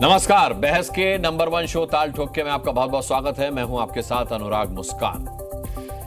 नमस्कार। बहस के नंबर 1 शो ताल ठोक के में आपका बहुत बहुत स्वागत है। मैं हूं आपके साथ अनुराग मुस्कान।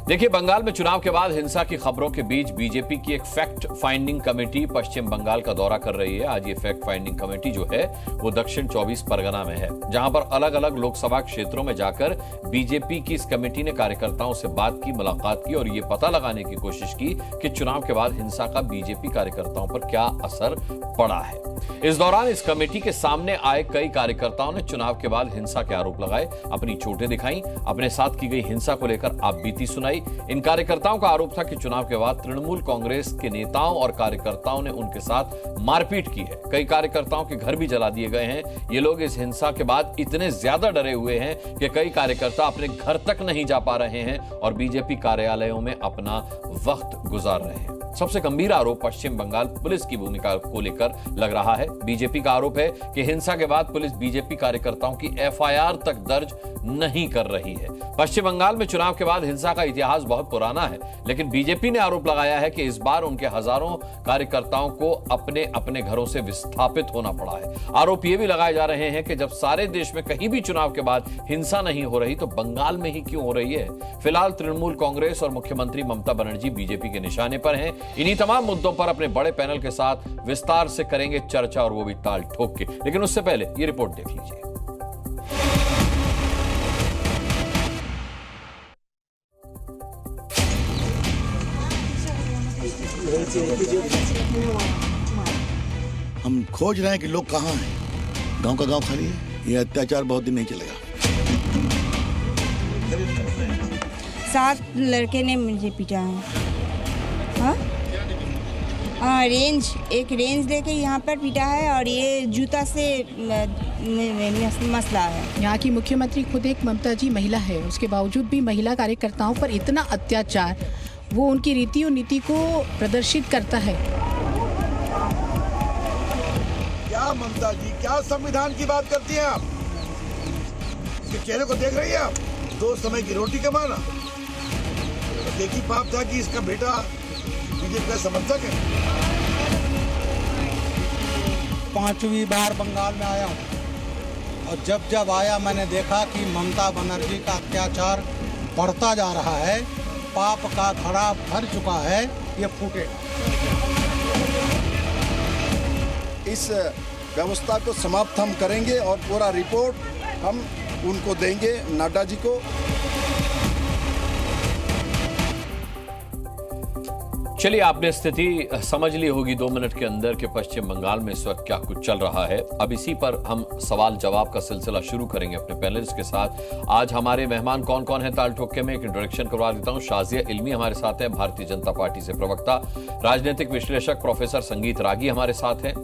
देखिए, बंगाल में चुनाव के बाद हिंसा की खबरों के बीच बीजेपी की एक फैक्ट फाइंडिंग कमेटी पश्चिम बंगाल का दौरा कर रही है। आज ये फैक्ट फाइंडिंग कमेटी जो है वो दक्षिण 24 परगना में है, जहां पर अलग अलग लोकसभा क्षेत्रों में जाकर बीजेपी की इस कमेटी ने कार्यकर्ताओं से बात की, मुलाकात की और ये पता लगाने की कोशिश की कि चुनाव के बाद हिंसा का बीजेपी कार्यकर्ताओं पर क्या असर पड़ा है। इस दौरान इस कमेटी के सामने आए कई कार्यकर्ताओं ने चुनाव के बाद हिंसा के आरोप लगाए, अपनी चोटें दिखाई, अपने साथ की गई हिंसा को लेकर आपबीती सुनाई। इन कार्यकर्ताओं का आरोप था कि चुनाव के बाद तृणमूल कांग्रेस के नेताओं और कार्यकर्ताओं ने उनके साथ मारपीट की है। कई कार्यकर्ताओं के घर भी जला दिए गए हैं। ये लोग इस हिंसा के बाद इतने ज्यादा डरे हुए हैं कि कई कार्यकर्ता अपने घर तक नहीं जा पा रहे हैं और बीजेपी कार्यालयों में अपना वक्त गुजार रहे हैं। सबसे गंभीर आरोप पश्चिम बंगाल पुलिस की भूमिका को लेकर लग रहा है। बीजेपी का आरोप है कि हिंसा के बाद पुलिस बीजेपी कार्यकर्ताओं की एफआईआर तक दर्ज नहीं कर रही है। पश्चिम बंगाल में चुनाव के बाद हिंसा का इतिहास बहुत पुराना है, लेकिन बीजेपी ने आरोप लगाया है कि इस बार उनके हजारों कार्यकर्ताओं को अपने अपने घरों से विस्थापित होना पड़ा है। आरोप ये भी लगाए जा रहे हैं कि जब सारे देश में कहीं भी चुनाव के बाद हिंसा नहीं हो रही तो बंगाल में ही क्यों हो रही है। फिलहाल तृणमूल कांग्रेस और मुख्यमंत्री ममता बनर्जी बीजेपी के निशाने पर हैं। इन्हीं तमाम मुद्दों पर अपने बड़े पैनल के साथ विस्तार से करेंगे चर्चा, और वो भी ताल ठोक के। लेकिन उससे पहले ये रिपोर्ट देख लीजिए। हम खोज रहे हैं कि लोग कहाँ हैं। गांव का गांव खाली है। ये अत्याचार बहुत दिन नहीं चलेगा। 7 लड़के ने मुझे पीटा है। एक रेंज लेके यहाँ पर पीटा है और ये जूता से मसला है। यहाँ की मुख्यमंत्री खुद एक ममता जी महिला है, उसके बावजूद भी महिला कार्यकर्ताओं पर इतना अत्याचार, वो उनकी रीति और नीति को प्रदर्शित करता है। क्या ममता जी, क्या संविधान की बात करती हैं आप? इसके चेहरे को देख रही हैं आप? 2 समय की रोटी कमाना। तो देखी पाप था कि इसका बेटा बीजेपी का समर्थक है। 5वीं बार बंगाल में आया हूँ और जब जब आया मैंने देखा कि ममता बनर्जी का अत्याचार बढ़ता जा रहा है, पाप का घड़ा भर चुका है, ये फूटेगा। इस व्यवस्था को समाप्त हम करेंगे और पूरा रिपोर्ट हम उनको देंगे, नड्डा जी को। चलिए, आपने स्थिति समझ ली होगी 2 मिनट के अंदर कि पश्चिम बंगाल में इस वक्त क्या कुछ चल रहा है। अब इसी पर हम सवाल जवाब का सिलसिला शुरू करेंगे अपने पैनलिस्ट के साथ। आज हमारे मेहमान कौन कौन है ताल ठोके में, एक इंट्रोडक्शन करवा देता हूं। शाजिया इल्मी हमारे साथ हैं, भारतीय जनता पार्टी से प्रवक्ता। राजनीतिक विश्लेषक प्रोफेसर संगीत रागी हमारे साथ हैं।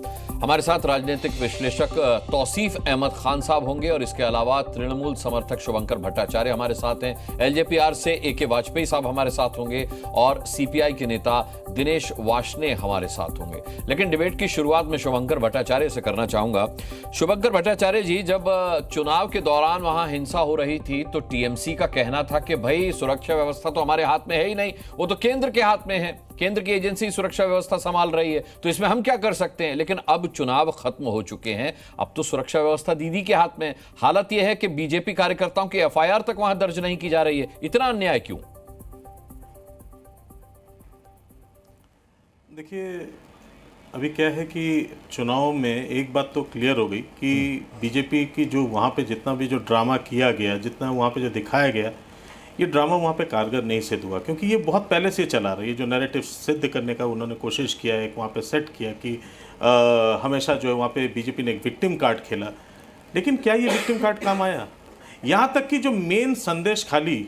हमारे साथ राजनीतिक विश्लेषक तौसीफ अहमद खान साहब होंगे और इसके अलावा तृणमूल समर्थक शुभंकर भट्टाचार्य हमारे साथ हैं। एलजेपीआर से AK वाजपेयी साहब हमारे साथ होंगे और सीपीआई के नेता दिनेश वाशने हमारे साथ होंगे। लेकिन डिबेट की शुरुआत में शुभंकर भट्टाचार्य से करना चाहूंगा। शुभंकर भट्टाचार्य जी, जब चुनाव के दौरान वहां हिंसा हो रही थी तो टीएमसी का कहना था कि भाई सुरक्षा व्यवस्था तो हमारे हाथ में है ही नहीं, वो तो केंद्र के हाथ में है, केंद्र की एजेंसी सुरक्षा व्यवस्था संभाल रही है, तो इसमें हम क्या कर सकते हैं। लेकिन अब चुनाव खत्म हो चुके हैं, अब तो सुरक्षा व्यवस्था दीदी के हाथ में। हालत यह है कि बीजेपी कार्यकर्ताओं की एफआईआर तक वहां दर्ज नहीं की जा रही है। इतना अन्याय क्यों? देखिए, अभी क्या है कि चुनाव में एक बात तो क्लियर हो गई कि बीजेपी की जो वहाँ पे जितना भी जो ड्रामा किया गया, जितना वहाँ पे जो दिखाया गया, ये ड्रामा वहाँ पे कारगर नहीं सिद्ध हुआ, क्योंकि ये बहुत पहले से चला रही है। जो नैरेटिव सिद्ध करने का उन्होंने कोशिश किया है, एक वहाँ पे सेट किया कि हमेशा जो है वहाँ पे बीजेपी ने एक विक्टिम कार्ड खेला, लेकिन क्या ये विक्टिम कार्ड काम आया? यहाँ तक कि जो मेन संदेश खाली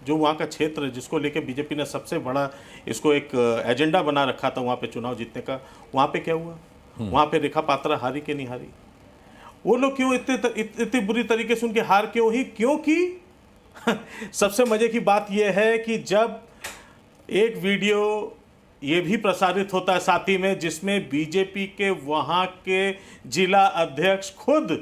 जो वहाँ का क्षेत्र है जिसको लेके बीजेपी ने सबसे बड़ा इसको एक एजेंडा बना रखा था वहाँ पे चुनाव जीतने का, वहाँ पे क्या हुआ? वहाँ पे रेखा पात्रा हारी कि नहीं हारी? वो लोग क्यों इतनी बुरी तरीके से उनकी हार क्यों ही? क्योंकि सबसे मजे की बात यह है कि जब एक वीडियो ये भी प्रसारित होता है साथ ही में, जिसमें बीजेपी के वहाँ के जिला अध्यक्ष खुद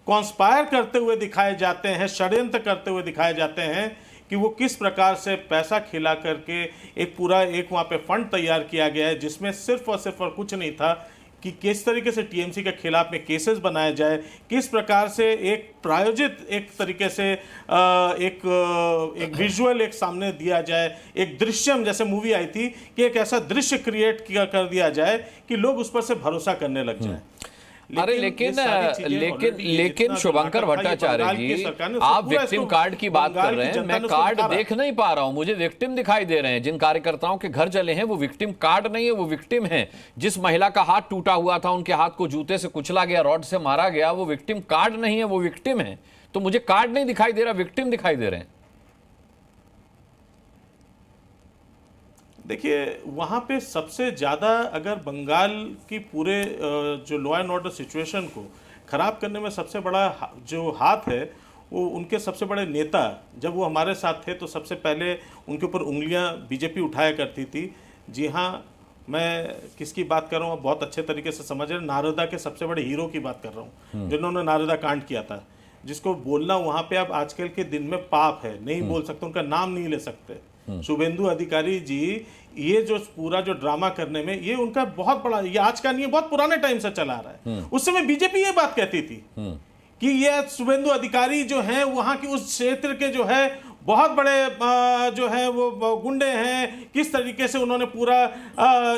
कॉन्स्पायर करते हुए दिखाए जाते हैं, षड्यंत्र करते हुए दिखाए जाते हैं कि वो किस प्रकार से पैसा खिला करके एक पूरा एक वहाँ पे फंड तैयार किया गया है, जिसमें सिर्फ और कुछ नहीं था कि किस तरीके से टीएमसी के खिलाफ में केसेस बनाए जाए, किस प्रकार से एक प्रायोजित एक तरीके से एक विजुअल एक सामने दिया जाए, एक दृश्यम जैसे मूवी आई थी कि एक ऐसा दृश्य क्रिएट कर दिया जाए कि लोग उस पर से भरोसा करने लग जाए। अरे लेकिन शुभंकर भट्टाचार्य जी, आप विक्टिम कार्ड की बात कर रहे हैं, मैं कार्ड देख नहीं पा रहा हूं, मुझे विक्टिम दिखाई दे रहे हैं। जिन कार्यकर्ताओं के घर जले हैं वो विक्टिम कार्ड नहीं है, वो विक्टिम है। जिस महिला का हाथ टूटा हुआ था, उनके हाथ को जूते से कुचला गया, रॉड से मारा गया, वो विक्टिम कार्ड नहीं है, वो विक्टिम है। तो मुझे कार्ड नहीं दिखाई दे रहा, विक्टिम दिखाई दे रहे हैं। देखिए, वहाँ पे सबसे ज़्यादा अगर बंगाल की पूरे जो लॉ एंड ऑर्डर सिचुएशन को ख़राब करने में सबसे बड़ा जो हाथ है वो उनके सबसे बड़े नेता, जब वो हमारे साथ थे तो सबसे पहले उनके ऊपर उंगलियां बीजेपी उठाया करती थी। जी हाँ, मैं किसकी बात कर रहा हूँ, बहुत अच्छे तरीके से समझ रहे हैं। नारदा के सबसे बड़े हीरो की बात कर रहा हूँ, जिन्होंने नारदा कांड किया था, जिसको बोलना वहाँ पे अब आजकल के दिन में पाप है, नहीं बोल सकते, उनका नाम नहीं ले सकते। शुभेंदु अधिकारी जी, ये जो पूरा जो ड्रामा करने में ये उनका बहुत बड़ा, ये आज का नहीं है, बहुत पुराने टाइम से चला रहा है। उस समय बीजेपी ये बात कहती थी कि ये शुभेंदु अधिकारी जो हैं वहां की उस क्षेत्र के जो है बहुत बड़े जो है वो गुंडे हैं, किस तरीके से उन्होंने पूरा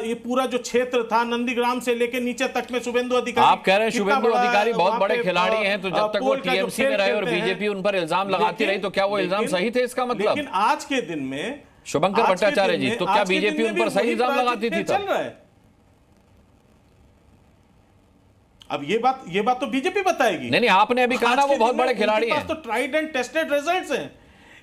ये पूरा जो क्षेत्र था नंदीग्राम से लेके नीचे तक में शुभेंदु अधिकारी, आप कह रहे हैं शुभेंदु अधिकारी बहुत बड़े खिलाड़ी हैं, तो जब तक वो टीएमसी में रहे और बीजेपी उन पर इल्जाम लगाती रही तो क्या वो इल्जाम सही थे? इसका मतलब लेकिन आज के दिन में शुभंकर भट्टाचार्य जी, तो क्या बीजेपी उन पर सही इल्जाम लगाती थी? चल रहा है। अब ये बात तो बीजेपी बताएगी। नहीं, आपने अभी कहा ना वो बहुत बड़े खिलाड़ी हैं। तो ट्राइड एंड टेस्टेड रिजल्ट्स हैं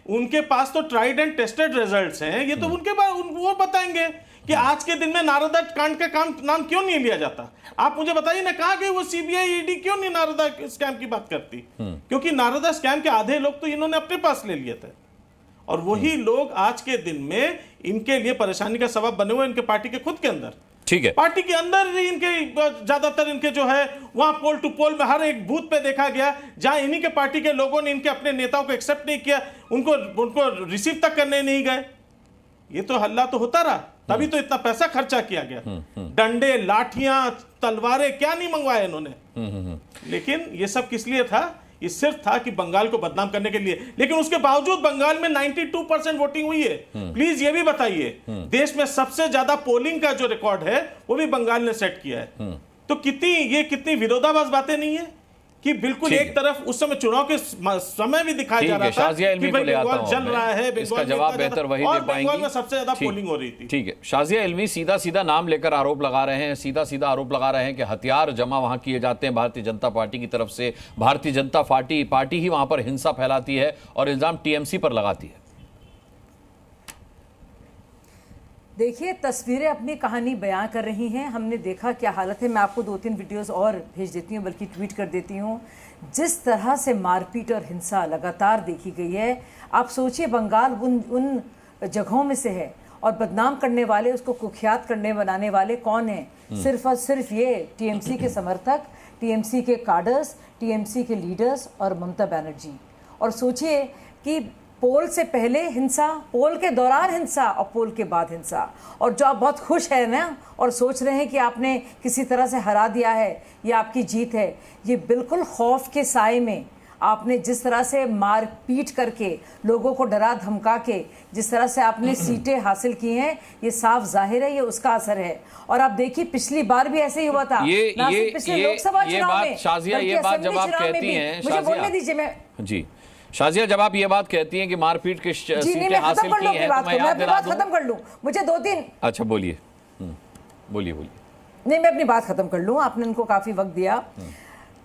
उनके पास, तो ट्राइड एंड टेस्टेड रिजल्ट्स हैं। ये तो उनके पास, वो बताएंगे कि आज के दिन में नारदा कांड का नाम क्यों नहीं लिया जाता। आप मुझे बताइए ना, कहा कि वो सीबीआई ईडी क्यों नहीं नारदा स्कैम की बात करती? क्योंकि नारदा स्कैम के आधे लोग तो इन्होंने अपने पास ले लिए थे, और वही लोग आज के दिन में इनके लिए परेशानी का सबब बने हुए, इनके पार्टी के खुद के अंदर। ठीक है, पार्टी के अंदर ही इनके ज्यादातर इनके जो है वहां पोल टू पोल में हर एक बूथ पे देखा गया जहां इन्हीं के पार्टी के लोगों ने इनके अपने नेताओं को एक्सेप्ट नहीं किया, उनको रिसीव तक करने नहीं गए। ये तो हल्ला तो होता रहा, तभी तो इतना पैसा खर्चा किया गया, डंडे, लाठियां, तलवारें, क्या नहीं मंगवाए इन्होंने। लेकिन ये सब किस लिए था? ये सिर्फ था कि बंगाल को बदनाम करने के लिए। लेकिन उसके बावजूद बंगाल में 92% वोटिंग हुई है। प्लीज ये भी बताइए, देश में सबसे ज्यादा पोलिंग का जो रिकॉर्ड है वो भी बंगाल ने सेट किया है। तो कितनी विरोधाभास बातें नहीं है कि बिल्कुल एक तरफ उस समय चुनाव के समय भी दिखाया जा रहा था कि भाई बंगाल जल रहा है, इसका जवाब बेहतर वही दे पाएंगे। बंगाल में सबसे ज्यादा पोलिंग हो रही थी। ठीक है, शाजिया इल्मी सीधा नाम लेकर आरोप लगा रहे हैं, सीधा आरोप लगा रहे हैं कि हथियार जमा वहां किए जाते हैं भारतीय जनता पार्टी की तरफ से। भारतीय जनता पार्टी ही वहां पर हिंसा फैलाती है और इल्जाम टीएमसी पर लगाती है। देखिए, तस्वीरें अपनी कहानी बयां कर रही हैं। हमने देखा क्या हालत है। मैं आपको 2-3 वीडियोस और भेज देती हूं, बल्कि ट्वीट कर देती हूं। जिस तरह से मारपीट और हिंसा लगातार देखी गई है, आप सोचिए बंगाल उन जगहों में से है, और बदनाम करने वाले, उसको कुख्यात बनाने वाले कौन हैं? सिर्फ और सिर्फ ये टीएमसी के समर्थक, टीएमसी के काडर्स, टीएमसी के लीडर्स और ममता बनर्जी। और सोचिए कि पोल से पहले हिंसा, पोल के दौरान हिंसा और पोल के बाद हिंसा। और जो आप बहुत खुश हैं ना और सोच रहे हैं कि आपने किसी तरह से हरा दिया है, ये आपकी जीत है, ये बिल्कुल खौफ के साए में आपने जिस तरह से मार पीट करके लोगों को डरा धमका के जिस तरह से आपने सीटें हासिल की हैं, ये साफ जाहिर है ये उसका असर है। और आप देखिए पिछली बार भी ऐसे ही हुआ था, पिछले लोकसभा चुनाव में। शाजिया, ये बात जब आप कहती हैं, मुझे बोलने दीजिए। मैं जी शाजिया, जब आप ये बात कहती हैं कि मारपीट की सीटें हासिल की हैं, तो मैं याद दिला दूं। खत्म कर लूं, मुझे 2-3। अच्छा, बोलिए। नहीं, मैं अपनी बात खत्म कर लूं, आपने उनको काफी वक्त दिया।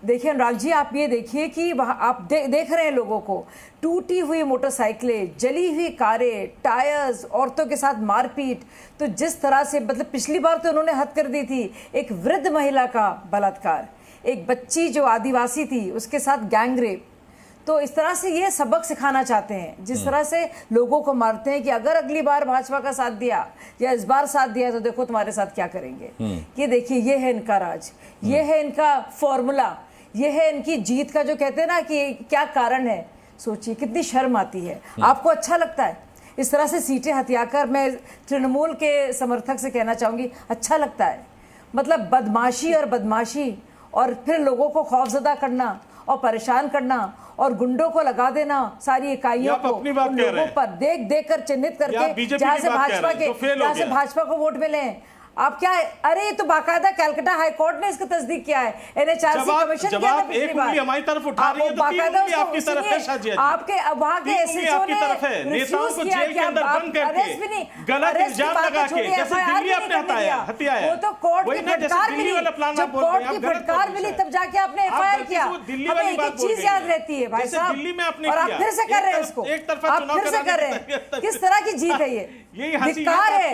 देखिए अनुराग जी, आप ये देखिए कि वहाँ आप देख रहे हैं लोगों को, टूटी हुई मोटरसाइकिलें, जली हुई कारें, टायर्स, औरतों के साथ मारपीट। तो जिस तरह से, मतलब पिछली बार तो उन्होंने हद कर दी थी, एक वृद्ध महिला का बलात्कार, एक बच्ची जो आदिवासी थी उसके साथ गैंग रेप। तो इस तरह से ये सबक सिखाना चाहते हैं, जिस तरह से लोगों को मारते हैं कि अगर अगली बार भाजपा का साथ दिया या इस बार साथ दिया तो देखो तुम्हारे साथ क्या करेंगे। ये देखिए, ये है इनका राज, ये है इनका फॉर्मूला, ये है इनकी जीत का, जो कहते हैं ना कि क्या कारण है। सोचिए कितनी शर्म आती है। आपको अच्छा लगता है इस तरह से सीटें हथियाकर? मैं तृणमूल के समर्थक से कहना चाहूंगी, अच्छा लगता है? मतलब बदमाशी और बदमाशी, और फिर लोगों को खौफजदा करना और परेशान करना और गुंडों को लगा देना सारी इकाइयों को उन लोगों पर देख कर चिन्हित करके जहां से भाजपा को वोट मिले। आप क्या, अरे ये तो बाकायदा कलकत्ता हाई कोर्ट ने इसका तस्दीक किया है, एनएचआरसी कमीशन जब आप एक उंगली हमारी तरफ उठा रही हैं तो तीन उंगली आपकी तरफ है शाजिया जी। आपके वहां के एसएचओ ने नेताओं को जेल के अंदर बंद करके गलत इल्जाम लगा के, जैसे दिल्ली आपने हत्या है, वो तो कोर्ट की फटकार मिली, जब कोर्ट की फटकार मिली तब जाके आपने एफआईआर किया। हमें एक एक चीज याद रहती है भाई साहब, और आप फिर से कर रहे हैं इसको, आप फिर से कर रहे हैं। किस तरह की जीत है ये? धिक्कार है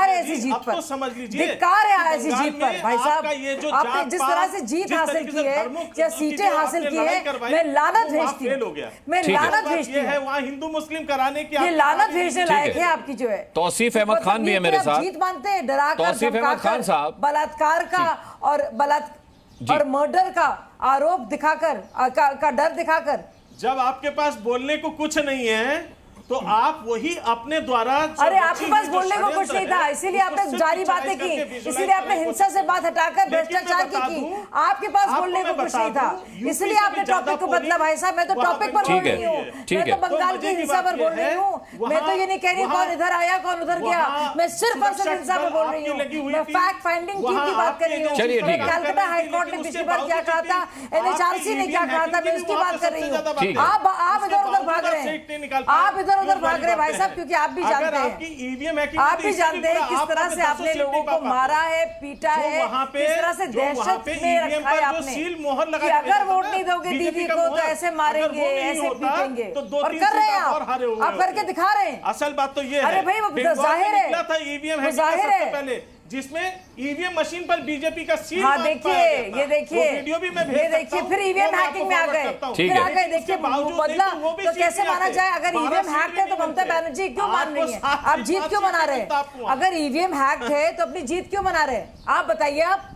ऐसी जीत पर, धिक्कार है ऐसी जीत पर भाई साहब। आपने जिस तरह से जीत हासिल की है या सीटें हासिल की है, मैं लानत भेजती हूँ, मैं लानत भेजती हूँ। वहाँ हिंदू मुस्लिम कराने की ये लानत भेजने लायक है आपकी जो है। तौसीफ अहमद खान भी है मेरे साथ। जीत मानते हैं डराकर, तौसीफ अहमद खान साहब, बलात्कार का और मर्डर का आरोप दिखाकर का डर दिखाकर। जब आपके पास बोलने को कुछ नहीं है तो आप वही अपने द्वारा, अरे आपके पास बोलने को कुछ नहीं था, इसीलिए आपने जारी बातें की, इसीलिए आपने हिंसा से बात हटाकर भ्रष्टाचार की। आपके पास बोलने को कुछ नहीं था, इसलिए आपने टॉपिक को बदला भाई साहब। मैं तो टॉपिक पर बोल रही हूँ, मैं तो बंगाल की हिंसा पर बोल रही हूँ। मैं तो ये नहीं कह रही कौन इधर आया कौन उधर गया, मैं सिर्फ और सिर्फ हिंसा पर बोल रही हूँ। मैं फैक्ट फाइंडिंग टीम की बात कर रही हूँ। कलकत्ता हाईकोर्ट ने पिछली बार क्या कहा था, एनएचआरसी ने क्या कहा था, मैं उसकी बात कर रही हूँ। आप इधर उधर भाग रहे हैं, आप इधर उधर भाग रहे भाई साहब, क्योंकि आप भी जानते हैं, आप भी जानते हैं किस तरह से आपने लोगों को मारा है, पीटा है, किस तरह से दहशत में रखा है आपने कि अगर वोट नहीं दोगे दीदी को तो ऐसे मारेंगे, ऐसे पीटेंगे, और कर रहे हैं आप करके दिखा रहे हैं। असल बात तो ये है, अरे भाई जाहिर है, जाहिर है, जिसमें ईवीएम मशीन पर बीजेपी का सील। हाँ देखिए, ये देखिए, वीडियो भी मैं ये देखिए, फिर ईवीएम हैकिंग में आ गए, फिर आ गए। देखिए बदला तो कैसे माना जाए? अगर ईवीएम हैक है तो ममता बनर्जी क्यों मान रही है? आप जीत क्यों मना रहे हैं? अगर ईवीएम हैक है तो अपनी जीत क्यों मना रहे हैं? आप बताइए। आप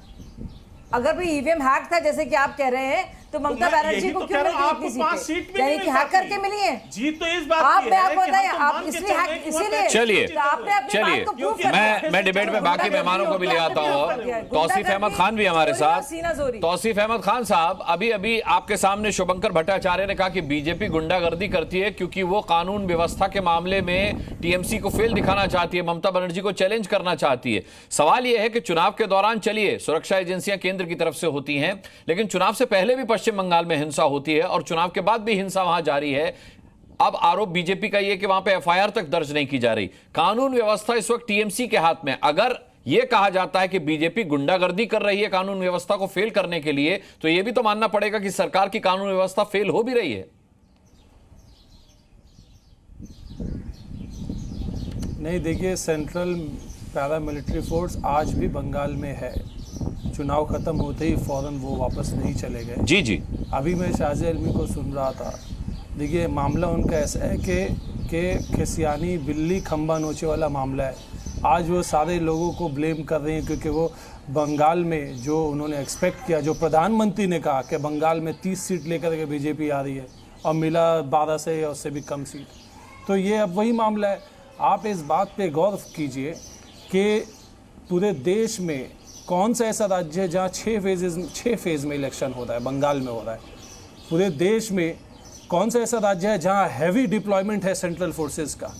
अगर भी ईवीएम हैक था जैसे कि आप कह रहे हैं तो ममता बनर्जी को क्यों मिली इतनी सीटें? यानी कि हैक करके मिली है जीत। तो इस बात आप, मैं आपको बताइए, आप इसीलिए चलिए चलिए मैं डिबेट में बाकी मेहमानों को भी ले आता हूँ। तौसीफ अहमद खान भी हमारे साथ। तौसीफ अहमद खान साहब, अभी आपके सामने शुभंकर भट्टाचार्य ने कहा कि बीजेपी गुंडागर्दी करती है क्योंकि वो कानून व्यवस्था के मामले में टीएमसी को फेल दिखाना चाहती है, ममता बनर्जी को चैलेंज करना चाहती है। सवाल यह है कि चुनाव के दौरान चलिए सुरक्षा एजेंसियां केंद्र की तरफ से होती हैं, लेकिन चुनाव से पहले भी पश्चिम बंगाल में हिंसा होती है और चुनाव के बाद भी हिंसा वहां जारी है। अब आरोप बीजेपी का यह कि वहां पे एफआईआर तक दर्ज नहीं की जा रही। कानून व्यवस्था इस वक्त टीएमसी के हाथ में। अगर यह कहा जाता है कि बीजेपी गुंडागर्दी कर रही है कानून व्यवस्था को फेल करने के लिए, तो यह भी तो मानना पड़ेगा कि सरकार की कानून व्यवस्था फेल हो भी रही है। नहीं, देखिए, सेंट्रल पैरामिलिट्री फोर्स आज भी बंगाल में है। चुनाव खत्म होते ही फौरन वो वापस नहीं चले गए। जी अभी मैं शाजिया इल्मी को सुन रहा था। देखिए, मामला उनका ऐसा है कि खिसियानी बिल्ली खंबा नोचे वाला मामला है। आज वो सारे लोगों को ब्लेम कर रहे हैं क्योंकि वो बंगाल में जो उन्होंने एक्सपेक्ट किया, जो प्रधानमंत्री ने कहा कि बंगाल में 30 सीट लेकर के बीजेपी आ रही है और मिला 12 से या उससे भी कम सीट, तो ये अब वही मामला है। आप इस बात पे गौर कीजिए कि पूरे देश में कौन सा ऐसा राज्य है जहाँ 6 फेज में इलेक्शन होता है? बंगाल में हो रहा है। पूरे देश में कौन सा ऐसा राज्य है जहाँ हैवी डिप्लॉयमेंट है सेंट्रल फोर्सेस का?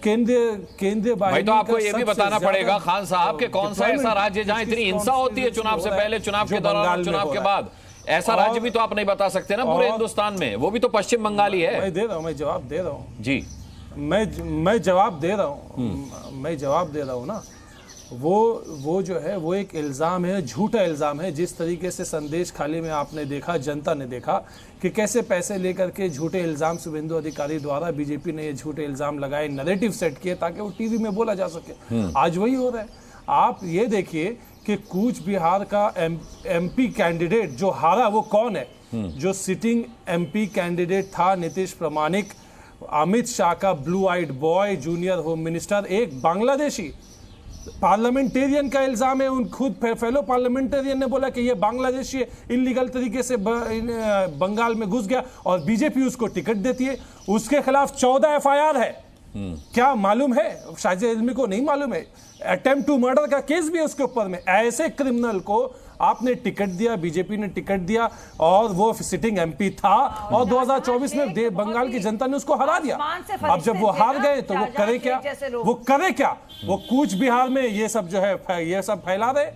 केंद्रीय भाई, तो आपको ये भी बताना पड़ेगा खान साहब कि कौन सा ऐसा राज्य जहाँ इतनी हिंसा होती है चुनाव से पहले, चुनाव के दौरान, चुनाव के बाद? ऐसा राज्य भी तो आप नहीं बता सकते ना पूरे हिंदुस्तान में, वो भी तो पश्चिम बंगाल ही है। मैं दे रहा हूँ, मैं जवाब दे रहा हूँ जी, मैं जवाब दे रहा हूँ, मैं जवाब दे रहा हूँ ना। वो जो है वो एक इल्ज़ाम है, झूठा इल्ज़ाम है। जिस तरीके से संदेश खाली में आपने देखा, जनता ने देखा कि कैसे पैसे लेकर के झूठे इल्ज़ाम शुभेंदु अधिकारी द्वारा बीजेपी ने ये झूठे इल्ज़ाम लगाए, नैरेटिव सेट किए ताकि वो टीवी में बोला जा सके। आज वही हो रहा है। आप ये देखिए कि कूच बिहार का एमपी कैंडिडेट जो हारा वो कौन है? जो सिटिंग एमपी कैंडिडेट था नीतीश प्रामाणिक, अमित शाह का blue eyed boy, junior home minister, एक बांग्लादेशी पार्लियामेंटेरियन का इल्जाम है। उन खुद फेलो पार्लियामेंटेरियन ने बोला कि ये बांग्लादेशी इलीगल तरीके से बंगाल में घुस गया और बीजेपी उसको टिकट देती है। उसके खिलाफ 14 एफआईआर है। क्या मालूम है? शाजिद इल्मी को नहीं मालूम है? अटेम्प्ट टू मर्डर का केस भी है उसके ऊपर में। ऐसे क्रिमिनल को आपने टिकट दिया, बीजेपी ने टिकट दिया और वो सिटिंग एमपी था और 2024 में बंगाल की जनता ने उसको हरा दिया। अब जब वो हार गए तो वो करे क्या? वो कूच बिहार में ये सब जो है ये सब फैला रहे।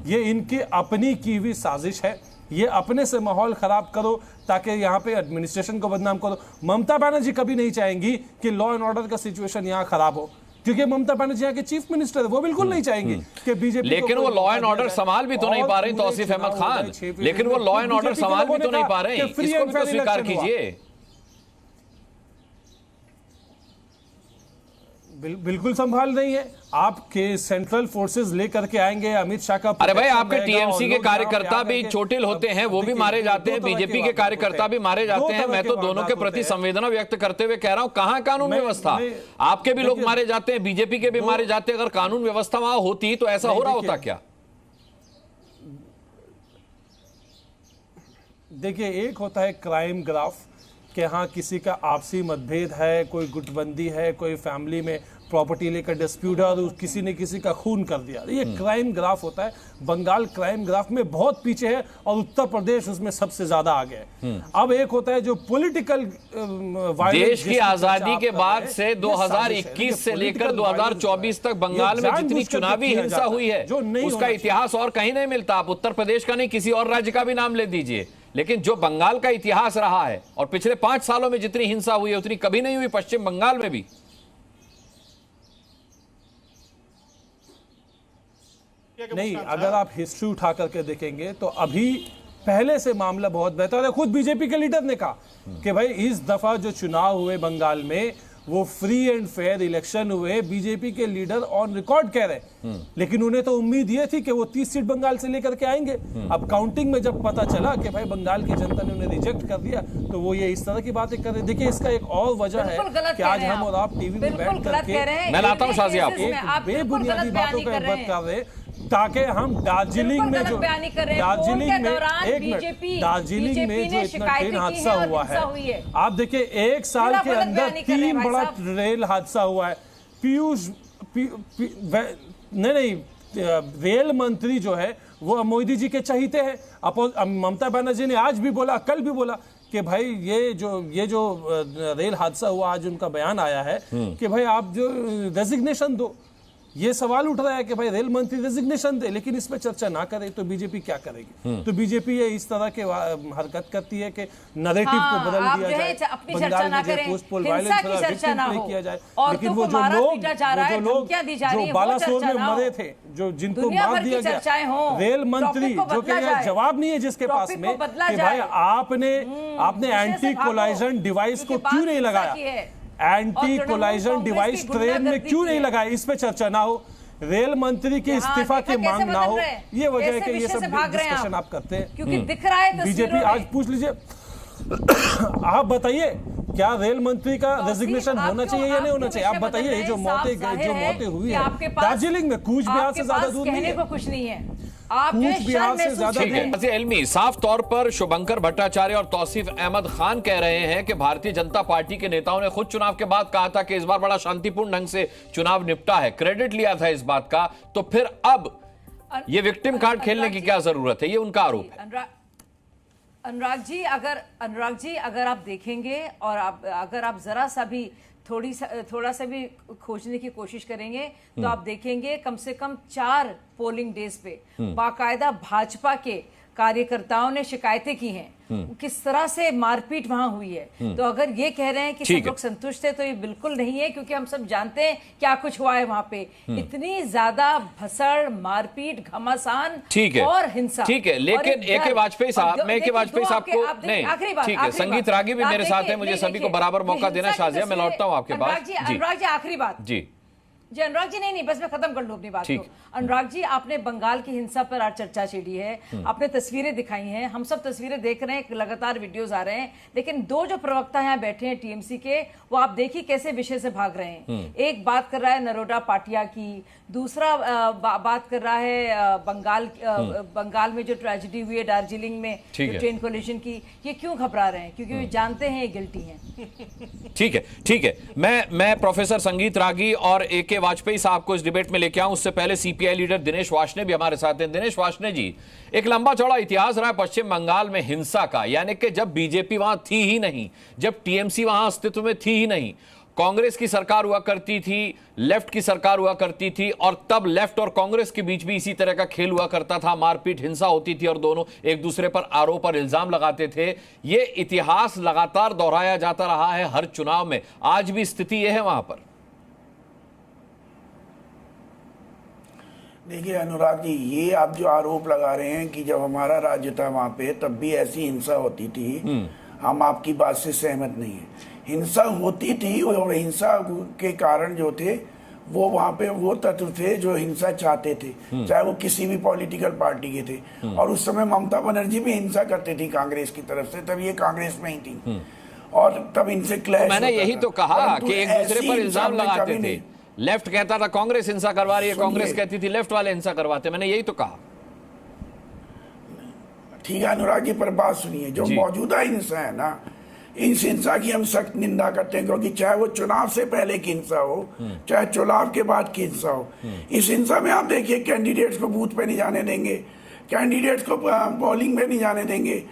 ये इनकी अपनी की हुई साजिश है। ये अपने से माहौल खराब करो ताकि यहाँ पे एडमिनिस्ट्रेशन को बदनाम करो। ममता बनर्जी कभी नहीं चाहेंगी कि लॉ एंड ऑर्डर का सिचुएशन यहाँ खराब हो, क्योंकि ममता बनर्जी यहाँ के चीफ मिनिस्टर है। वो बिल्कुल नहीं चाहेंगे कि बीजेपी, लेकिन वो लॉ एंड ऑर्डर संभाल भी तो नहीं पा रहे तौसीफ अहमद खान, लेकिन वो लॉ एंड ऑर्डर संभाल भी तो नहीं पा रहे, इसको भी तो स्वीकार कीजिए। बिल्कुल संभाल नहीं है। आपके सेंट्रल फोर्सेस लेकर के आएंगे, अमित शाह का, अरे भाई आपके टीएमसी के कार्यकर्ता भी चोटिल होते हैं, वो भी मारे जाते हैं, बीजेपी के कार्यकर्ता भी मारे जाते हैं। मैं तो दोनों के प्रति संवेदना व्यक्त करते हुए कह रहा हूं, कहां कानून व्यवस्था? आपके भी लोग मारे जाते हैं, बीजेपी के भी मारे जाते हैं। अगर कानून व्यवस्था वहां होती तो ऐसा हो रहा होता क्या? देखिए, एक होता है क्राइम ग्राफ कि हाँ किसी का आपसी मतभेद है, कोई गुटबंदी है, कोई फैमिली में प्रॉपर्टी लेकर डिस्प्यूट है और किसी ने किसी का खून कर दिया, ये क्राइम ग्राफ होता है। बंगाल क्राइम ग्राफ में बहुत पीछे है और उत्तर प्रदेश उसमें सबसे ज्यादा आगे है। अब एक होता है जो पॉलिटिकल देश की आजादी के बाद से 2021 से लेकर 2024 तक बंगाल में जितनी चुनावी हिंसा हुई है उसका इतिहास और कहीं नहीं मिलता। आप उत्तर प्रदेश का नहीं, किसी और राज्य का भी नाम ले दीजिए, लेकिन जो बंगाल का इतिहास रहा है और पिछले 5 सालों में जितनी हिंसा हुई है उतनी कभी नहीं हुई पश्चिम बंगाल में भी। नहीं, अगर आप हिस्ट्री उठा करके देखेंगे तो अभी पहले से मामला बहुत बेहतर है। खुद बीजेपी के लीडर ने कहा कि भाई इस दफा जो चुनाव हुए बंगाल में वो फ्री एंड फेयर इलेक्शन हुए। बीजेपी के लीडर ऑन रिकॉर्ड कह रहे, लेकिन उन्हें तो उम्मीद ये थी कि वो 30 सीट बंगाल से लेकर के आएंगे। अब काउंटिंग में जब पता चला कि भाई बंगाल की जनता ने उन्हें रिजेक्ट कर दिया तो वो ये इस तरह की बातें कर रहे। देखिए, इसका एक और वजह है कि आज हम और आप टीवी में बैठ करके, मैं लाता हूं शाजी आप, एक बेबुनियादी बातों का बात कर रहे ताकि हम दार्जिलिंग में जो दार्जिलिंग में जो इतना ट्रेन हादसा हुआ है, आप देखिए 1 साल के अंदर 3 बड़ा रेल हादसा हुआ है। पीयूष नहीं, रेल मंत्री जो है वो मोदी जी के चहीते हैं। ममता बनर्जी ने आज भी बोला, कल भी बोला कि भाई ये जो रेल हादसा हुआ, आज उनका बयान आया है कि भाई आप जो रेजिग्नेशन दो। ये सवाल उठ रहा है कि भाई रेल मंत्री रेजिग्नेशन दे, लेकिन इस पे चर्चा ना करे तो बीजेपी क्या करेगी? तो बीजेपी ये इस तरह के हरकत करती है कि नैरेटिव को बदल दिया जाए, बंगाल में जो पोस्ट पोल वायलेंस किया जाए, लेकिन वो जो लोग जो बालासोर में मरे थे, जो जिनको मार दिया गया, रेल मंत्री जो कि जवाब नहीं है जिसके पास में कि भाई आपने एंटी कोलाइजन डिवाइस को क्यों नहीं लगाया, एंटी कोलाइजन डिवाइस ट्रेन में क्यों नहीं लगाए, इस पे चर्चा ना हो, रेल मंत्री के इस्तीफा की मांग ना हो। ये वजह है कि ये सब डिस्कशन आप करते हैं, क्योंकि दिख रहा है बीजेपी। आज पूछ लीजिए, आप बताइए क्या रेल मंत्री का रेजिग्नेशन होना चाहिए या नहीं होना चाहिए? आप बताइए, ये जो मौतें हुई है दार्जिलिंग में, कूच बिहार से ज्यादा दूर नहीं है, कुछ नहीं है। इल्मी साफ तौर पर शुभंकर भट्टाचार्य और तौसीफ अहमद खान कह रहे हैं कि भारतीय जनता पार्टी के नेताओं ने खुद चुनाव के बाद कहा था कि इस बार बड़ा शांतिपूर्ण ढंग से चुनाव निपटा है, क्रेडिट लिया था इस बात का, तो फिर अब ये विक्टिम कार्ड खेलने की क्या जरूरत है? ये उनका आरोप है। अनुराग जी, अगर आप देखेंगे और अगर आप जरा सा भी थोड़ा सा भी खोजने की कोशिश करेंगे तो आप देखेंगे कम से कम 4 पोलिंग डेज पे बाकायदा भाजपा के कार्यकर्ताओं ने शिकायतें की हैं, किस तरह से मारपीट वहां हुई है। तो अगर ये कह रहे हैं कि सब लोग संतुष्ट है तो ये बिल्कुल नहीं है, क्योंकि हम सब जानते हैं क्या कुछ हुआ है वहां पे। इतनी ज्यादा भसड़, मारपीट, घमासान और हिंसा। ठीक है, लेकिन ए.के. वाजपेयी साहब, मैं ए.के. वाजपेयी साहब को नहीं, ठीक है, संगीत रागी भी मेरे साथ है, मुझे सभी को बराबर मौका देना। शाजिया, मैं लौटता हूँ आपके पास। अनुराग जी, आखिरी बात जी, जी अनुराग जी, नहीं बस मैं खत्म कर लूं अपनी बात को। अनुराग जी, आपने बंगाल की हिंसा पर आज चर्चा छेड़ी है, आपने तस्वीरें दिखाई हैं, हम सब तस्वीरें देख रहे हैं, लगातार वीडियोस आ रहे हैं, लेकिन दो जो प्रवक्ता यहाँ बैठे हैं टीएमसी के, वो आप देखिए कैसे विषय से भाग रहे हैं। एक बात कर रहा है नरोडा पाटिया की, दूसरा बात कर रहा है बंगाल में जो ट्रेजेडी हुई है दार्जिलिंग में ट्रेन कोलिजन की। ये क्यों घबरा रहे हैं? क्योंकि वे जानते हैं ये गिल्टी हैं। ठीक है, मैं प्रोफेसर संगीत रागी और AK वाजपेयी साहब को इस डिबेट में लेके आऊं। उससे पहले सीपीआई लीडर दिनेश वार्ष्णेय भी हमारे साथ हैं। दिनेश वार्ष्णेय जी, एक लंबा चौड़ा इतिहास रहा है पश्चिम बंगाल में हिंसा का, यानी कि जब बीजेपी वहां थी ही नहीं, जब टीएमसी वहां अस्तित्व में थी ही नहीं, कांग्रेस की सरकार हुआ करती थी, लेफ्ट की सरकार हुआ करती थी, और तब लेफ्ट और कांग्रेस के बीच भी इसी तरह का खेल हुआ करता था, मारपीट हिंसा होती थी और दोनों एक दूसरे पर आरोप और इल्जाम लगाते थे। ये इतिहास लगातार दोहराया जाता रहा है हर चुनाव में। आज भी स्थिति यह है वहां पर। देखिए अनुराग जी, ये आप जो आरोप लगा रहे हैं कि जब हमारा राज्य था वहां पे तब भी ऐसी हिंसा होती थी, हम आपकी बात से सहमत नहीं है। हिंसा होती थी और हिंसा के कारण जो थे वो वहां पे वो तत्व थे जो हिंसा चाहते थे, चाहे वो किसी भी पॉलिटिकल पार्टी के थे। और उस समय ममता बनर्जी भी हिंसा करती थी कांग्रेस की तरफ से, तब ये कांग्रेस में ही थी और तब इनसे क्लैश। मैंने यही तो कहा कि एक दूसरे पर इल्जाम लगाते थे। लेफ्ट कहता था कांग्रेस हिंसा करवा रही है, कांग्रेस कहती थी लेफ्ट वाले हिंसा करवाते। मैंने यही तो कहा। ठीक है अनुराग जी, पर बात सुनिए, जो मौजूदा हिंसा है ना, इस हिंसा की हम सख्त निंदा करते हैं, क्योंकि चाहे वो चुनाव से पहले की हिंसा हो, चाहे चुनाव के बाद की हिंसा हो। इस हिंसा में आप देखिए, कैंडिडेट्स को बूथ पे नहीं जाने देंगे, कैंडिडेट्स को पोलिंग में नहीं जाने देंगे,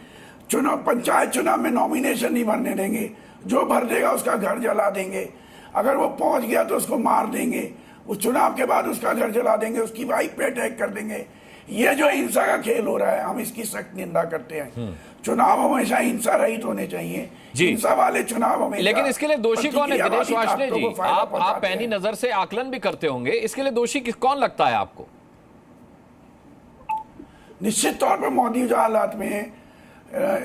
चुनाव पंचायत चुनाव में नॉमिनेशन नहीं भरने देंगे, जो भर देगा उसका घर जला देंगे, अगर वो पहुंच गया तो उसको मार देंगे, उस चुनाव के बाद उसका घर जला देंगे, उसकी वाइफ पे अटैक कर देंगे। ये जो हिंसा का खेल हो रहा है, हम इसकी सख्त निंदा करते हैं। चुनाव हमेशा हिंसा रहित होने चाहिए, हिंसा वाले चुनाव हमेशा। लेकिन इसके लिए दोषी कौन है दिनेश वार्ष्णेय जी? आप पैनी नजर से आकलन भी करते होंगे, इसके लिए दोषी कौन लगता है आपको? निश्चित तौर पर मौजूदा हालात में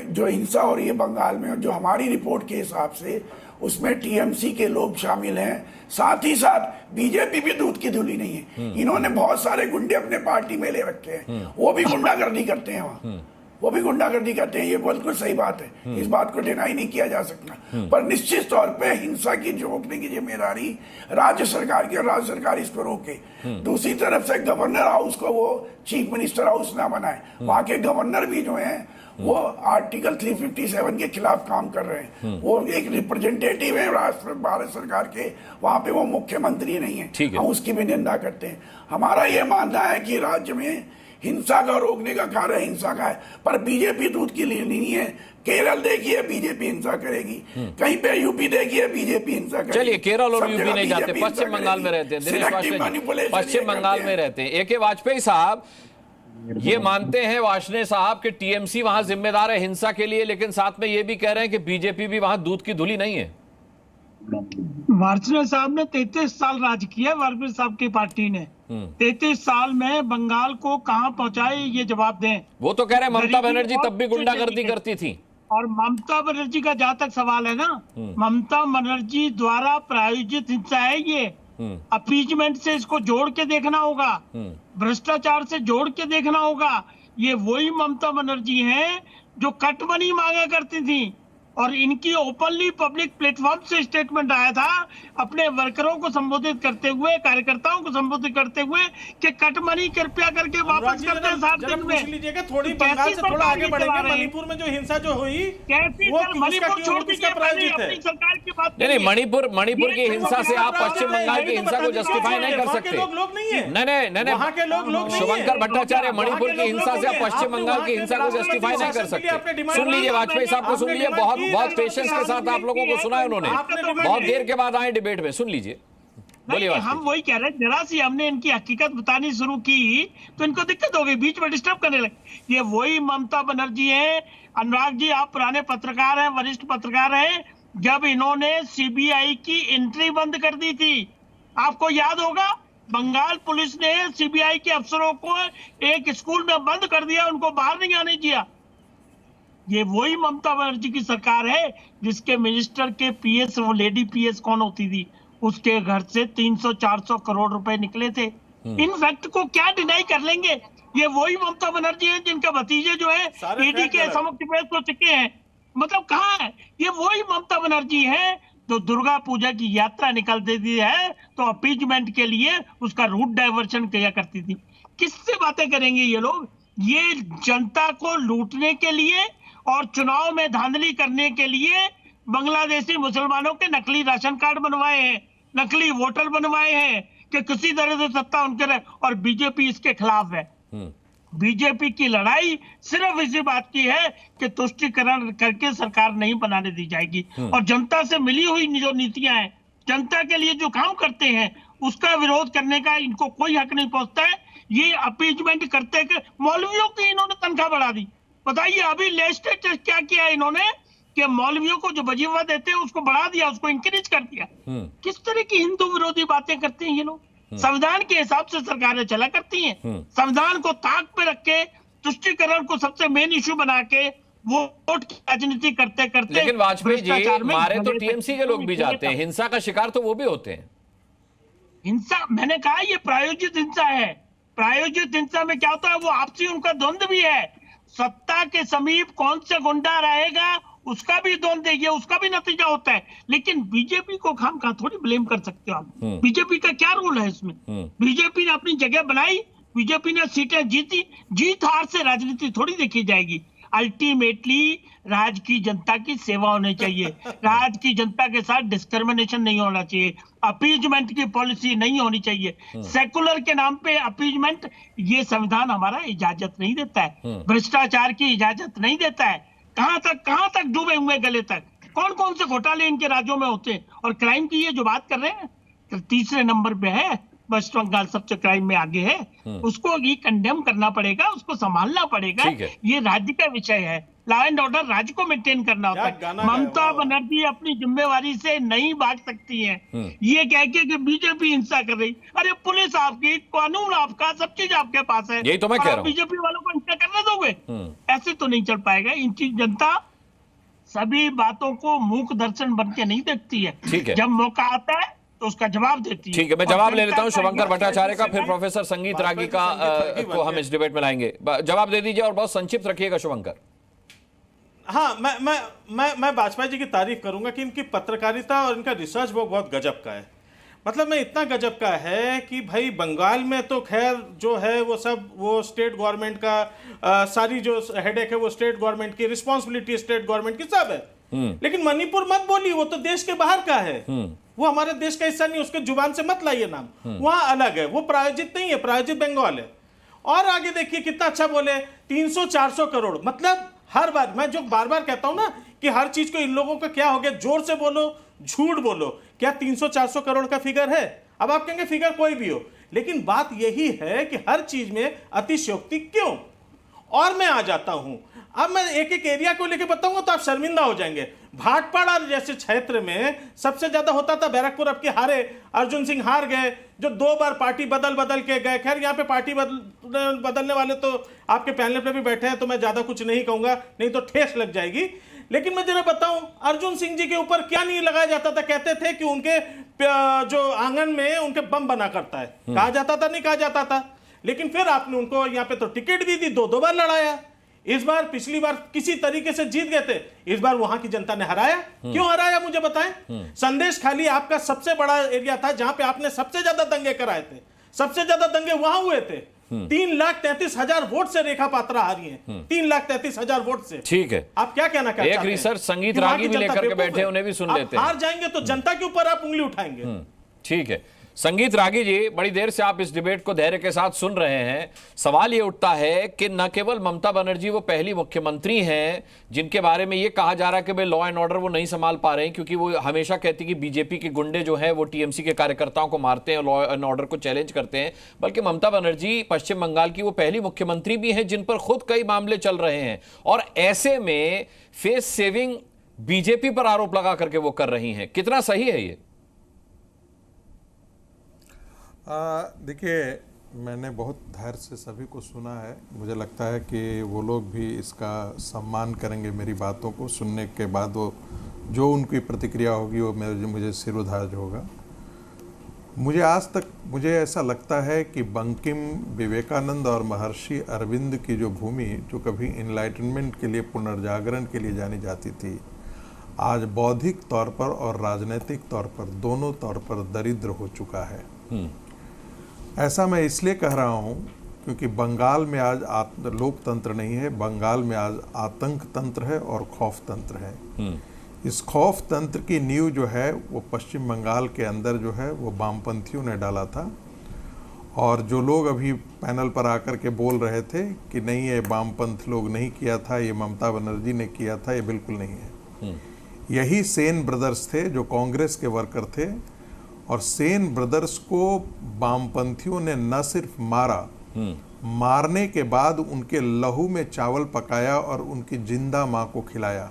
जो हिंसा हो रही है बंगाल में, जो हमारी रिपोर्ट के हिसाब से उसमें टीएमसी के लोग शामिल हैं, साथ ही साथ बीजेपी भी दूध की धुली नहीं है। इन्होंने बहुत सारे गुंडे अपने पार्टी में ले रखे हैं, वो भी गुंडागर्दी करते हैं वहां, वो भी गुंडागर्दी करते हैं। ये बिल्कुल सही बात है, इस बात को डिनाई नहीं किया जा सकता। पर निश्चित तौर पे हिंसा की रोकने की जिम्मेदारी राज्य सरकार की, और राज्य सरकार इसको रोके। दूसरी तरफ से गवर्नर हाउस को वो चीफ मिनिस्टर हाउस ना बनाए। वहां के गवर्नर भी जो है वो आर्टिकल 357 के खिलाफ काम कर रहे हैं। वो एक रिप्रेजेंटेटिव है भारत सरकार के, वहां पे वो मुख्यमंत्री नहीं है। हम उसकी भी निंदा करते हैं। हमारा ये मानना है कि राज्य में हिंसा का रोकने का कार्य हिंसा का है, पर बीजेपी दूध की लिए नहीं है। केरल देखिए बीजेपी हिंसा करेगी, कहीं पे यूपी देखिए बीजेपी हिंसा करेगी। चलिए केरल और यूपी नहीं जाते, पश्चिम बंगाल में रहते हैं। दिनेश वार्ष्णेय पश्चिम बंगाल में रहते हैं। AK वाजपेयी साहब ये मानते हैं वार्ष्णेय साहब कि टीएमसी वहां जिम्मेदार है हिंसा के लिए, लेकिन साथ में ये भी कह रहे हैं कि बीजेपी भी वहां दूध की धुली नहीं है। वार्ष्णेय साहब ने 33 साल राज किया, वाजपेयी साहब की पार्टी ने 33 साल में बंगाल को कहां पहुंचाए, ये जवाब दें। वो तो कह रहे हैं ममता बनर्जी तब भी गुंडागर्दी करती थी। और ममता बनर्जी का जहां तक सवाल है ना, ममता बनर्जी द्वारा प्रायोजित हिंसा है ये। अपीजमेंट से इसको जोड़ के देखना होगा, भ्रष्टाचार से जोड़ के देखना होगा। ये वही ममता बनर्जी हैं जो कट मनी मांगा करती थी, और इनकी ओपनली पब्लिक प्लेटफॉर्म से स्टेटमेंट आया था अपने वर्करों को संबोधित करते हुए, कार्यकर्ताओं को संबोधित करते हुए कि कट मनी कृपया करके वापस कर दें 7 दिन में। लीजिएगा थोड़ी बंगाल से थोड़ा आगे बढ़ेंगे। मणिपुर में जो हिंसा जो हुई, मणिपुर छोड़ दीजिए, अपनी सरकार की बात। नहीं, मणिपुर की हिंसा से आप पश्चिम बंगाल की हिंसा को जस्टिफाई नहीं कर सकते। नहीं, वहाँ के लोग शुभंकर भट्टाचार्य, मणिपुर की हिंसा से आप पश्चिम बंगाल की हिंसा को जस्टिफाई नहीं कर सकते। सुन लीजिए वाजपेयी साहब को, सुन लीजिए, बहुत पेशेंस के साथ आप लोगों को सुना है उन्होंने, बहुत देर के बाद आए डिबेट में, सुन लीजिए। बोलिए। हम वही कह रहे हैं, जरा सी हमने इनकी हकीकत बतानी शुरू की तो इनको दिक्कत हो गई, बीच में डिस्टर्ब करने लगे। ये वही ममता बनर्जी है। अनुराग जी, आप पुराने पत्रकार हैं, वरिष्ठ पत्रकार हैं, जब इन्होंने सीबीआई की एंट्री बंद कर दी थी, आपको याद होगा, बंगाल पुलिस ने सीबीआई के अफसरों को एक स्कूल में बंद कर दिया, उनको बाहर नहीं आने दिया। ये वही ममता बनर्जी की सरकार है जिसके मिनिस्टर के पीएस, वो लेडी पीएस कौन होती थी, उसके घर से 300-400 करोड़ रुपए निकले थे। इन फैक्ट को क्या डिनाई कर लेंगे? ये वही ममता बनर्जी है जिनका भतीजे जो है ईडी के समक्ष पेश हो चुके हैं। मतलब कहाँ है? ये वही ममता बनर्जी है जो दुर्गा पूजा की यात्रा निकल देती है तो अपीजमेंट के लिए उसका रूट डाइवर्शन किया करती थी। किससे बातें करेंगे ये लोग? ये जनता को लूटने के लिए और चुनाव में धांधली करने के लिए बांग्लादेशी मुसलमानों के नकली राशन कार्ड बनवाए हैं, नकली वोटर बनवाए हैं कि किसी तरह से सत्ता उनके रहे, और बीजेपी इसके खिलाफ है। बीजेपी की लड़ाई सिर्फ इसी बात की है कि तुष्टीकरण करके सरकार नहीं बनाने दी जाएगी, और जनता से मिली हुई जो नीतियां हैं, जनता के लिए जो काम करते हैं, उसका विरोध करने का इनको कोई हक नहीं पहुंचता है। ये अपीजमेंट करते कि मौलवियों की इन्होंने तनख्वाह बढ़ा दी। बताइए अभी लेटेस्ट क्या किया इन्होंने कि मौलवियों को जो वजीफा देते हैं उसको बढ़ा दिया, उसको इंक्रीज कर दिया। किस तरह की हिंदू विरोधी बातें करते हैं ये लोग? संविधान के हिसाब से सरकारें चला करती हैं। संविधान को ताक पे रख के तुष्टीकरण को सबसे मेन इश्यू बना के वोट की राजनीति करते करते, लेकिन वाजपेयी जी मारे तो टीएमसी के लोग भी जाते हैं, हिंसा का शिकार तो वो भी होते हैं। हिंसा, मैंने कहा ये प्रायोजित हिंसा है। प्रायोजित हिंसा में क्या होता है? वो आपसी उनका द्वंद्व भी है। सत्ता के समीप कौन से गुंडा रहेगा उसका भी द्वंद्व है, ये उसका भी नतीजा होता है। लेकिन बीजेपी को खामखा थोड़ी ब्लेम कर सकते हो आप। बीजेपी का क्या रोल है इसमें? बीजेपी ने अपनी जगह बनाई, बीजेपी ने सीटें जीती, जीत हार से राजनीति थोड़ी देखी जाएगी। अल्टीमेटली राज्य की जनता की सेवा होनी चाहिए, राज्य की जनता के साथ डिस्क्रिमिनेशन नहीं होना चाहिए, अपीजमेंट की पॉलिसी नहीं होनी चाहिए। सेकुलर के नाम पे अपीजमेंट, ये संविधान हमारा इजाजत नहीं देता है, भ्रष्टाचार की इजाजत नहीं देता है। कहां तक डूबे हुए गले तक? कौन कौन से घोटाले इनके राज्यों में होते हैं? और क्राइम की ये जो बात कर रहे हैं तो तीसरे नंबर पे है, वेस्ट बंगाल सबसे क्राइम में आगे है। उसको ये कंडेम करना पड़ेगा, उसको संभालना पड़ेगा। ये राज्य का विषय है, लॉ एंड ऑर्डर राज्य को मेंटेन करना होता है। ममता बनर्जी अपनी जिम्मेवारी से नहीं भाग सकती है। ये कह के कि बीजेपी हिंसा कर रही, अरे पुलिस आपकी, कानून आपका, सब चीज आपके पास है, यही तो मैं कह रहा हूं। बीजेपी वालों को हिंसा करने दोगे? ऐसे तो नहीं चल पाएगा। इन चीज जनता सभी बातों को मूक दर्शन बन के नहीं देखती है, जब मौका आता है तो उसका जवाब देती है। ठीक है, मैं जवाब ले लेता हूं शुभंकर भट्टाचार्य का, फिर प्रोफेसर संगीत रागी का को हम इस डिबेट में लाएंगे। जवाब दे दीजिए और बहुत संक्षिप्त रखिएगा शुभंकर। हाँ, मैं वाजपेयी जी की तारीफ करूंगा कि इनकी पत्रकारिता और इनका रिसर्च वो बहुत गजब का है। मतलब मैं इतना गजब का है कि भाई बंगाल में तो खैर जो है वो सब वो स्टेट गवर्नमेंट का सारी जो हेडेक है वो स्टेट गवर्नमेंट की, रिस्पॉन्सिबिलिटी स्टेट गवर्नमेंट की सब है। लेकिन मणिपुर मत बोलिए, वो तो देश के बाहर का है, वो हमारे देश का हिस्सा नहीं, उसके जुबान से मत लाइए नाम, वहां अलग है, वो प्रायोजित नहीं है, प्रायोजित बंगाल है। और आगे देखिए कितना अच्छा बोले, 300-400 करोड़। मतलब हर बार मैं जो बार बार कहता हूं ना कि हर चीज को इन लोगों का क्या हो गया, जोर से बोलो झूठ बोलो, क्या 300-400 करोड़ का फिगर है? अब आप कहेंगे फिगर कोई भी हो, लेकिन बात यही है कि हर चीज में अतिशयोक्ति क्यों? और मैं आ जाता हूं, अब मैं एक एक एरिया को लेकर बताऊंगा तो आप शर्मिंदा हो जाएंगे। भाटपाड़ा जैसे क्षेत्र में सबसे ज्यादा होता था बैरकपुर, अब के हारे, अर्जुन सिंह हार गए, जो 2 बार पार्टी बदल के गए। खैर यहाँ पे पार्टी बदलने वाले तो आपके पैनल पे भी बैठे हैं, तो मैं ज्यादा कुछ नहीं कहूंगा, नहीं तो ठेस लग जाएगी। लेकिन मैं जरा बताऊं, अर्जुन सिंह जी के ऊपर क्या नहीं लगाया जाता था? कहते थे कि उनके जो आंगन में उनके बम बना करता है, कहा जाता था, नहीं कहा जाता था। लेकिन फिर आपने उनको यहाँ पे तो टिकट भी दी, 2 बार लड़ाया। इस बार, पिछली बार किसी तरीके से जीत गए थे, इस बार वहां की जनता ने हराया। क्यों हराया मुझे बताएं? संदेश खाली आपका सबसे बड़ा एरिया था जहां पे आपने सबसे ज्यादा दंगे कराए थे, सबसे ज्यादा दंगे वहां हुए थे। 3,33,000 वोट से रेखा पात्रा हारी हैं, 3,33,000 वोट से। ठीक है, आप क्या कहना चाहते हैं? एक रिसर्च संगीत रागी भी लेकर के बैठे, उन्हें भी सुन लेते हैं। हार जाएंगे तो जनता के ऊपर आप उंगली उठाएंगे। ठीक है, संगीत रागी जी, बड़ी देर से आप इस डिबेट को धैर्य के साथ सुन रहे हैं। सवाल ये उठता है कि न केवल ममता बनर्जी वो पहली मुख्यमंत्री हैं जिनके बारे में ये कहा जा रहा है कि भाई लॉ एंड ऑर्डर वो नहीं संभाल पा रहे हैं, क्योंकि वो हमेशा कहती कि बीजेपी के गुंडे जो हैं वो टीएमसी के कार्यकर्ताओं को मारते हैं, लॉ एंड ऑर्डर को चैलेंज करते हैं। बल्कि ममता बनर्जी पश्चिम बंगाल की वो पहली मुख्यमंत्री भी हैं जिन पर खुद कई मामले चल रहे हैं, और ऐसे में फेस सेविंग बीजेपी पर आरोप लगा करके वो कर रही हैं। कितना सही है ये? देखिए, मैंने बहुत धैर्य से सभी को सुना है। मुझे लगता है कि वो लोग भी इसका सम्मान करेंगे मेरी बातों को सुनने के बाद। वो जो उनकी प्रतिक्रिया होगी वो मुझे सिरोधार्य होगा। मुझे ऐसा लगता है कि बंकिम, विवेकानंद और महर्षि अरविंद की जो भूमि, जो कभी इनलाइटनमेंट के लिए, पुनर्जागरण के लिए जानी जाती थी, आज बौद्धिक तौर पर और राजनीतिक तौर पर, दोनों तौर पर दरिद्र हो चुका है। ऐसा मैं इसलिए कह रहा हूँ क्योंकि बंगाल में आज लोकतंत्र नहीं है, बंगाल में आज आतंक तंत्र है और खौफ तंत्र है। इस खौफ तंत्र की नींव जो है वो पश्चिम बंगाल के अंदर जो है वो वामपंथियों ने डाला था। और जो लोग अभी पैनल पर आकर के बोल रहे थे कि नहीं ये वामपंथ लोग नहीं किया था, ये ममता बनर्जी ने किया था, ये बिल्कुल नहीं है। यही सेन ब्रदर्स थे जो कांग्रेस के वर्कर थे, और सेन ब्रदर्स को वामपंथियों ने न सिर्फ मारा, मारने के बाद उनके लहू में चावल पकाया और उनकी जिंदा मां को खिलाया।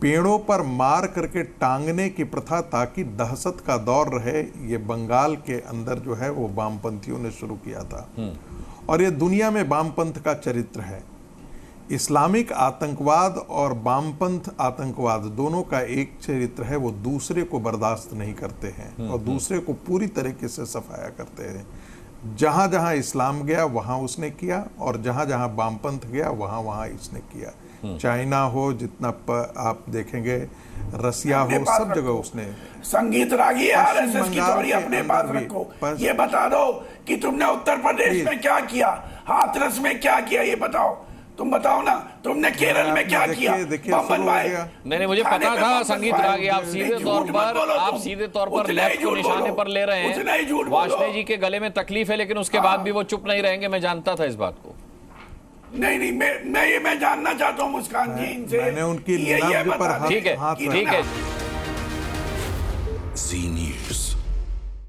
पेड़ों पर मार करके टांगने की प्रथा ताकि दहशत का दौर रहे, ये बंगाल के अंदर जो है वो वामपंथियों ने शुरू किया था। और ये दुनिया में वामपंथ का चरित्र है। इस्लामिक आतंकवाद और वामपंथ आतंकवाद दोनों का एक चरित्र है, वो दूसरे को बर्दाश्त नहीं करते हैं और दूसरे को पूरी तरीके से सफाया करते हैं। जहां जहां इस्लाम गया वहां उसने किया, और जहां जहां वामपंथ गया वहां वहां इसने किया। चाइना हो, जितना आप देखेंगे, रसिया हो, सब जगह उसने। संगीत रागी आरएसएस की थ्योरी अपने पास रखो। ये बता दो कि तुमने उत्तर प्रदेश में क्या किया, हाथरस में क्या किया, ये बताओ। तुम बताओ ना, तुमने केरल में क्या किया? नहीं, मुझे पता था संगीत रागी आप सीधे तौर पर लेफ्ट को निशाने पर ले रहे हैं। वाजपेयी जी के गले में तकलीफ है, लेकिन उसके बाद भी वो चुप नहीं रहेंगे। मैं जानता था इस बात को। नहीं, मैं जानना चाहता हूँ मुस्कान जी इनसे। मैंने उनकी ठीक है। जी